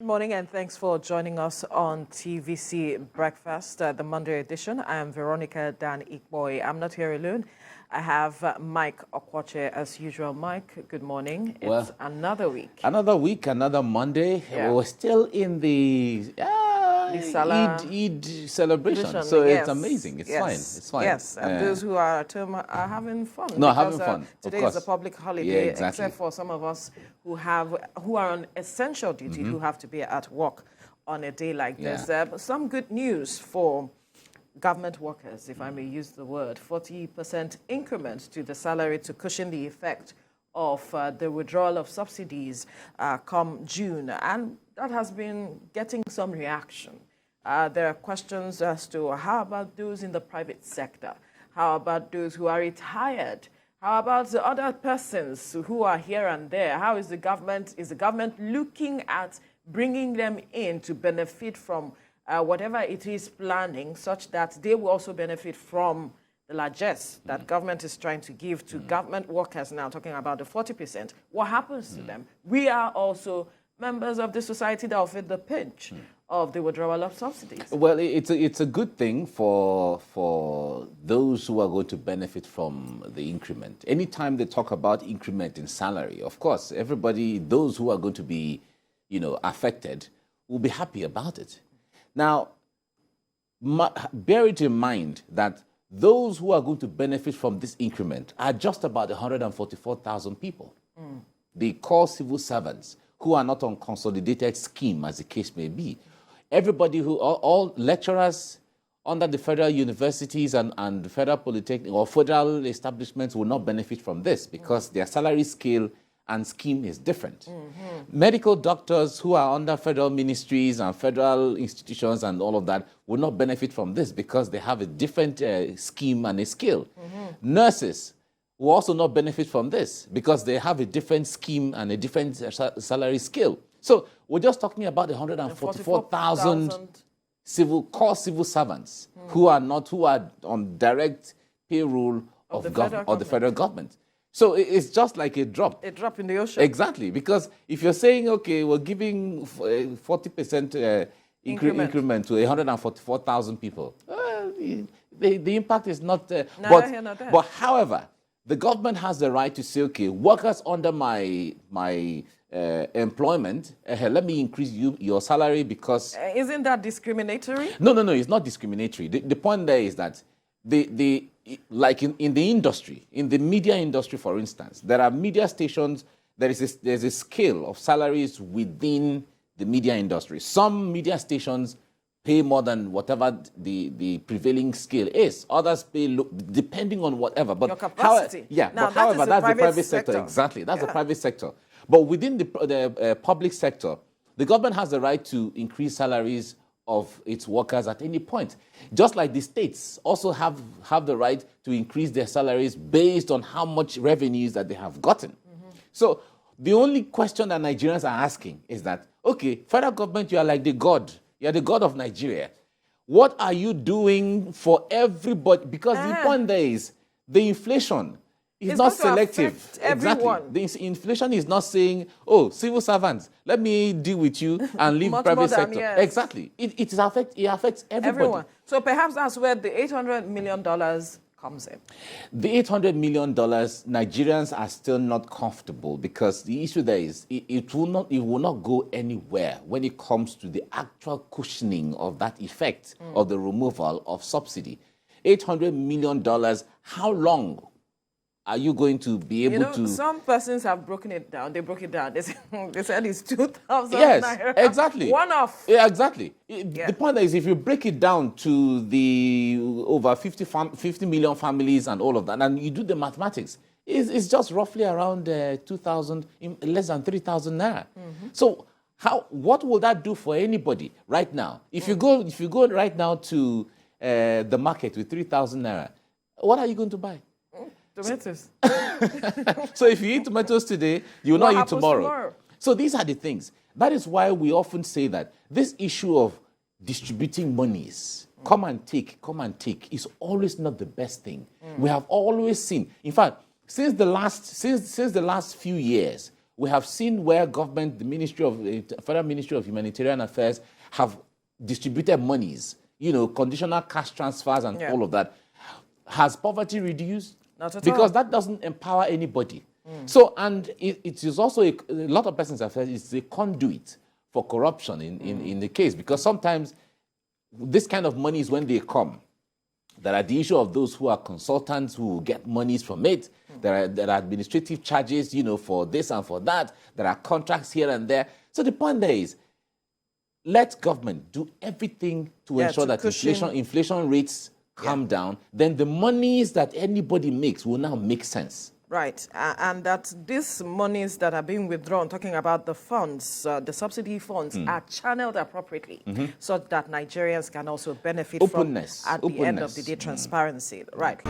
Good morning and thanks for joining us on TVC Breakfast, the Monday edition. I am Veronica Dan-Ikpoyi. I'm not here alone. I have Mike Okwoche as usual. Mike, good morning. It's another week. Another week, another Monday. Yeah. We're still in the Eid celebration. So yes. it's amazing. It's fine. It's fine. Yes, and those who are at home are having fun. No, having fun. Today is a public holiday, exactly. except for some of us who are on essential duty, who have to be at work on a day like this. But some good news for government workers, if I may use the word. 40% increment to the salary to cushion the effect of the withdrawal of subsidies come June. And that has been getting some reaction. There are questions as to how about those in the private sector? How about those who are retired? How about the other persons who are here and there? How is the government looking at bringing them in to benefit from whatever it is planning, such that they will also benefit from the largesse that government is trying to give to government workers now, talking about the 40%. What happens to them? We are also members of the society that will feel the pinch of the withdrawal of subsidies. Well, it's a good thing for those who are going to benefit from the increment. Anytime they talk about increment in salary, of course, everybody, those who are going to be, affected, will be happy about it. Now, bear it in mind that those who are going to benefit from this increment are just about 144,000 people. The core civil servants who are not on consolidated scheme, as the case may be. Everybody all lecturers under the federal universities and federal polytechnic or federal establishments will not benefit from this because their salary scale and scheme is different. Medical doctors who are under federal ministries and federal institutions and all of that will not benefit from this because they have a different scheme and a scale. Nurses will also not benefit from this because they have a different scheme and a different salary scale. So we're just talking about 144,000 core civil servants who are on direct payroll of the federal government. So it's just like a drop. A drop in the ocean. Exactly, because if you're saying, okay, we're giving 40% increment to 144,000 people, the impact is not there. But however, the government has the right to say, okay, workers under my employment, let me increase your salary because... Isn't that discriminatory? No, it's not discriminatory. The point there is that like in the industry, in the media industry, for instance, there are media stations, there's a scale of salaries within the media industry. Some media stations pay more than whatever the prevailing scale is. Others pay depending on whatever. But your capacity. However, that's the private sector. Exactly, that's the private sector. But within the public sector, the government has the right to increase salaries of its workers at any point. Just like the states also have the right to increase their salaries based on how much revenues that they have gotten. So the only question that Nigerians are asking is that, okay, federal government, you are like the God. You are the God of Nigeria. What are you doing for everybody? Because the point there is the inflation is not selective. Everyone. Exactly. The inflation is not saying, oh, civil servants, let me deal with you and leave private sector. Yes. Exactly. It affects everybody. Everyone. So perhaps that's where the $800 million comes in. The $800 million, Nigerians are still not comfortable because the issue there is it will not go anywhere when it comes to the actual cushioning of that effect of the removal of subsidy. $800 million, how long are you going to be able to... Some persons have broken it down. They broke it down. They said it's 2,000 Yes, naira. exactly. One off. Yeah, exactly. The point is, if you break it down to the over 50 million families and all of that, and you do the mathematics, it's just roughly around 2,000, less than 3,000 naira. So what will that do for anybody right now? If you go right now to the market with 3,000 naira, what are you going to buy? Tomatoes. So if you eat tomatoes today, you will not eat tomorrow. So these are the things. That is why we often say that this issue of distributing monies, come and take, is always not the best thing. We have always seen, in fact, since the last few years, We have seen where government, the Federal Ministry of Humanitarian Affairs, have distributed monies, conditional cash transfers and all of that. Has poverty reduced? Not at all. Because that doesn't empower anybody. So, and it is also, a lot of persons have said it's a conduit for corruption in the case, because sometimes this kind of money is when they come. There are the issue of those who are consultants who get monies from it. There are administrative charges, for this and for that. There are contracts here and there. So the point there is, let government do everything to ensure that inflation rates come down. Then the monies that anybody makes will now make sense. Right, and that these monies that are being withdrawn, talking about the funds, the subsidy funds, are channeled appropriately so that Nigerians can also benefit from, at the end of the day, transparency. Right.